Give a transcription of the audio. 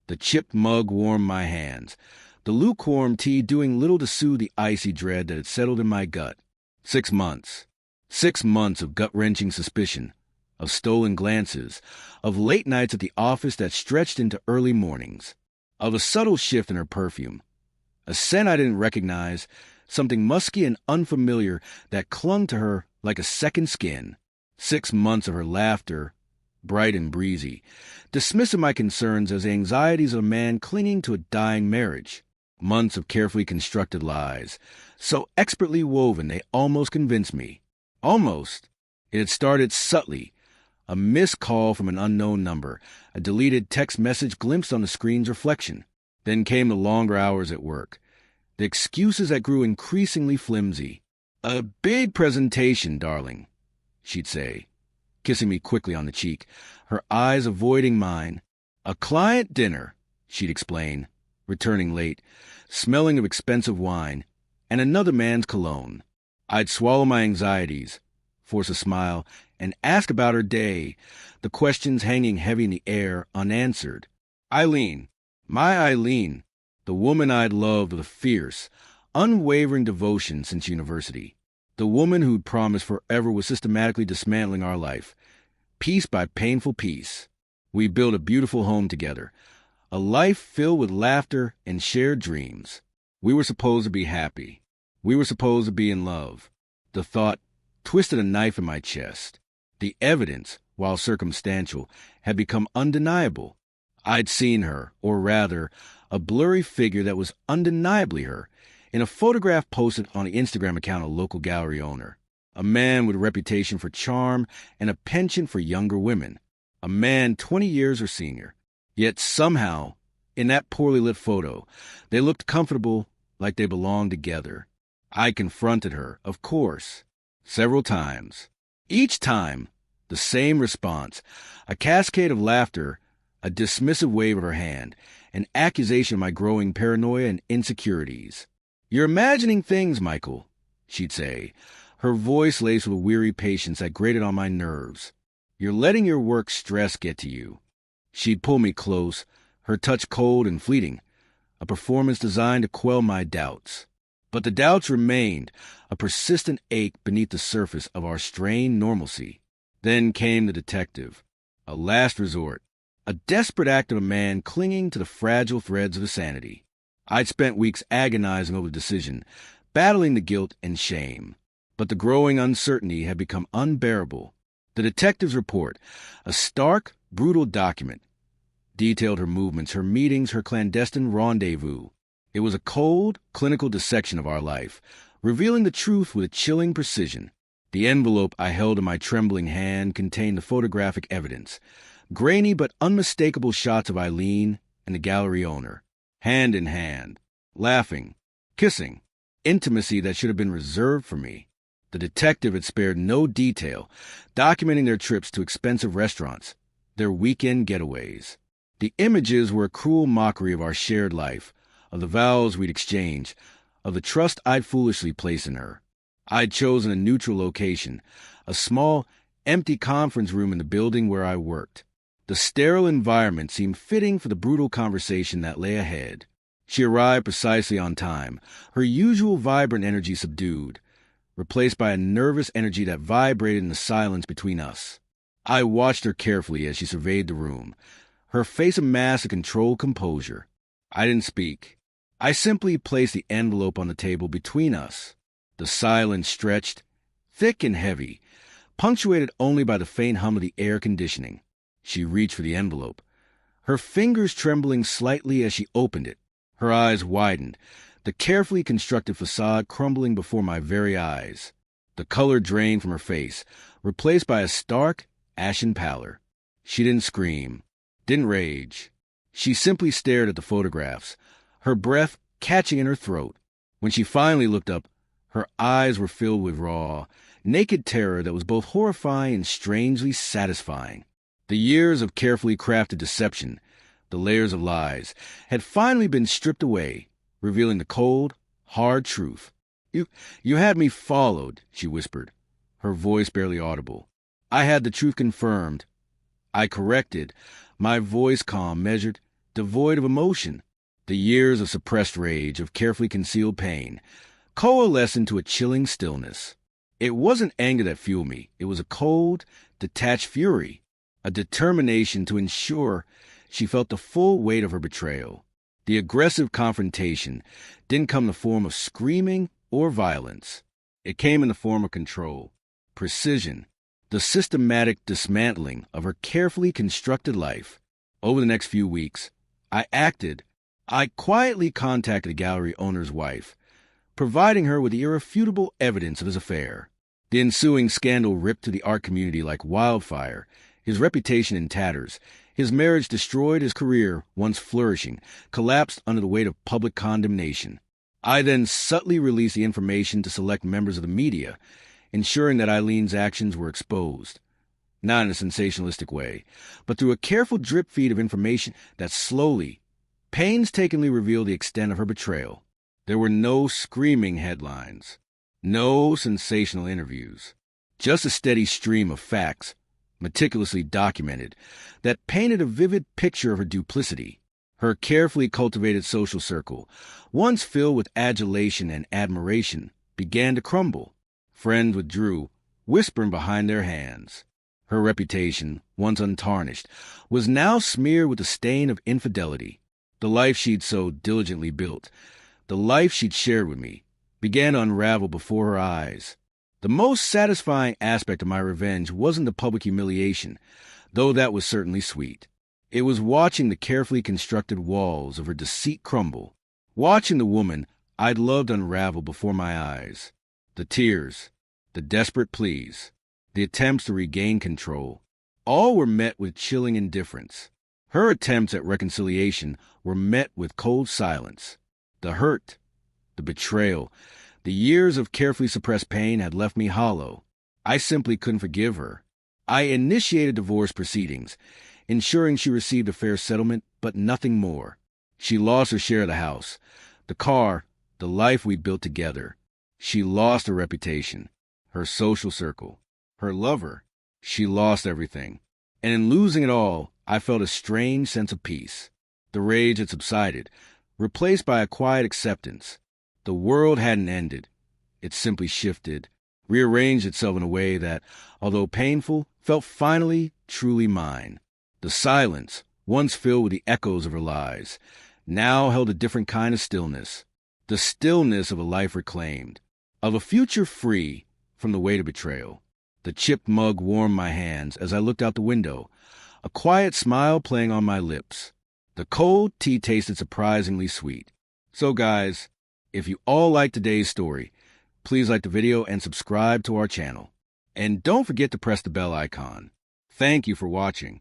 The chipped mug warmed my hands, the lukewarm tea doing little to soothe the icy dread that had settled in my gut. 6 months. 6 months of gut-wrenching suspicion, of stolen glances, of late nights at the office that stretched into early mornings, of a subtle shift in her perfume. A scent I didn't recognize, something musky and unfamiliar that clung to her like a second skin. 6 months of her laughter, bright and breezy, dismissing my concerns as anxieties of a man clinging to a dying marriage. Months of carefully constructed lies, so expertly woven they almost convinced me. Almost. It had started subtly. A missed call from an unknown number, a deleted text message glimpsed on the screen's reflection. Then came the longer hours at work, the excuses that grew increasingly flimsy. "A big presentation, darling," she'd say, kissing me quickly on the cheek, her eyes avoiding mine. "A client dinner," she'd explain, returning late, smelling of expensive wine, and another man's cologne. I'd swallow my anxieties, force a smile, and ask about her day, the questions hanging heavy in the air, unanswered. Eileen, my Eileen, the woman I'd loved with a fierce, unwavering devotion since university, the woman who'd promised forever was systematically dismantling our life, piece by painful piece. We built a beautiful home together, a life filled with laughter and shared dreams. We were supposed to be happy. We were supposed to be in love. The thought twisted a knife in my chest. The evidence, while circumstantial, had become undeniable. I'd seen her, or rather, a blurry figure that was undeniably her, in a photograph posted on the Instagram account of a local gallery owner. A man with a reputation for charm and a penchant for younger women. A man 20 years her senior. Yet somehow, in that poorly lit photo, they looked comfortable, like they belonged together. I confronted her, of course, several times. Each time, the same response, a cascade of laughter, a dismissive wave of her hand, an accusation of my growing paranoia and insecurities. "You're imagining things, Michael," she'd say, her voice laced with a weary patience that grated on my nerves. "You're letting your work stress get to you." She'd pull me close, her touch cold and fleeting, a performance designed to quell my doubts. But the doubts remained, a persistent ache beneath the surface of our strained normalcy. Then came the detective, a last resort, a desperate act of a man clinging to the fragile threads of his sanity. I'd spent weeks agonizing over the decision, battling the guilt and shame. But the growing uncertainty had become unbearable. The detective's report, a stark, brutal document, detailed her movements, her meetings, her clandestine rendezvous. It was a cold, clinical dissection of our life, revealing the truth with a chilling precision. The envelope I held in my trembling hand contained the photographic evidence, grainy but unmistakable shots of Eileen and the gallery owner, hand in hand, laughing, kissing, intimacy that should have been reserved for me. The detective had spared no detail, documenting their trips to expensive restaurants, their weekend getaways. The images were a cruel mockery of our shared life, of the vows we'd exchanged, of the trust I'd foolishly placed in her. I'd chosen a neutral location, a small, empty conference room in the building where I worked. The sterile environment seemed fitting for the brutal conversation that lay ahead. She arrived precisely on time, her usual vibrant energy subdued, replaced by a nervous energy that vibrated in the silence between us. I watched her carefully as she surveyed the room, her face a mask of controlled composure. I didn't speak. I simply placed the envelope on the table between us. The silence stretched, thick and heavy, punctuated only by the faint hum of the air conditioning. She reached for the envelope, her fingers trembling slightly as she opened it. Her eyes widened, the carefully constructed facade crumbling before my very eyes. The color drained from her face, replaced by a stark, ashen pallor. She didn't scream, didn't rage. She simply stared at the photographs, her breath catching in her throat. When she finally looked up, her eyes were filled with raw, naked terror that was both horrifying and strangely satisfying. The years of carefully crafted deception, the layers of lies, had finally been stripped away, revealing the cold, hard truth. You had me followed," she whispered, her voice barely audible. "I had the truth confirmed. I corrected, my voice calm, measured, devoid of emotion. The years of suppressed rage, of carefully concealed pain, coalesced into a chilling stillness. It wasn't anger that fueled me. It was a cold, detached fury, a determination to ensure she felt the full weight of her betrayal. The aggressive confrontation didn't come in the form of screaming or violence. It came in the form of control, precision, the systematic dismantling of her carefully constructed life. Over the next few weeks, I quietly contacted the gallery owner's wife, providing her with the irrefutable evidence of his affair. The ensuing scandal ripped through the art community like wildfire, his reputation in tatters. His marriage destroyed, his career, once flourishing, collapsed under the weight of public condemnation. I then subtly released the information to select members of the media, ensuring that Eileen's actions were exposed. Not in a sensationalistic way, but through a careful drip feed of information that slowly, painstakingly revealed the extent of her betrayal. There were no screaming headlines, no sensational interviews, just a steady stream of facts, meticulously documented, that painted a vivid picture of her duplicity. Her carefully cultivated social circle, once filled with adulation and admiration, began to crumble. Friends withdrew, whispering behind their hands. Her reputation, once untarnished, was now smeared with the stain of infidelity. The life she'd so diligently built, the life she'd shared with me, began to unravel before her eyes. The most satisfying aspect of my revenge wasn't the public humiliation, though that was certainly sweet. It was watching the carefully constructed walls of her deceit crumble, watching the woman I'd loved unravel before my eyes. The tears, the desperate pleas, the attempts to regain control, all were met with chilling indifference. Her attempts at reconciliation were met with cold silence. The hurt, the betrayal, the years of carefully suppressed pain had left me hollow. I simply couldn't forgive her. I initiated divorce proceedings, ensuring she received a fair settlement, but nothing more. She lost her share of the house, the car, the life we'd built together. She lost her reputation, her social circle, her lover. She lost everything. And in losing it all, I felt a strange sense of peace. The rage had subsided, replaced by a quiet acceptance. The world hadn't ended. It simply shifted, rearranged itself in a way that, although painful, felt finally, truly mine. The silence, once filled with the echoes of her lies, now held a different kind of stillness. The stillness of a life reclaimed, of a future free from the weight of betrayal. The chipped mug warmed my hands as I looked out the window, a quiet smile playing on my lips. The cold tea tasted surprisingly sweet. So guys, if you all liked today's story, please like the video and subscribe to our channel. And don't forget to press the bell icon. Thank you for watching.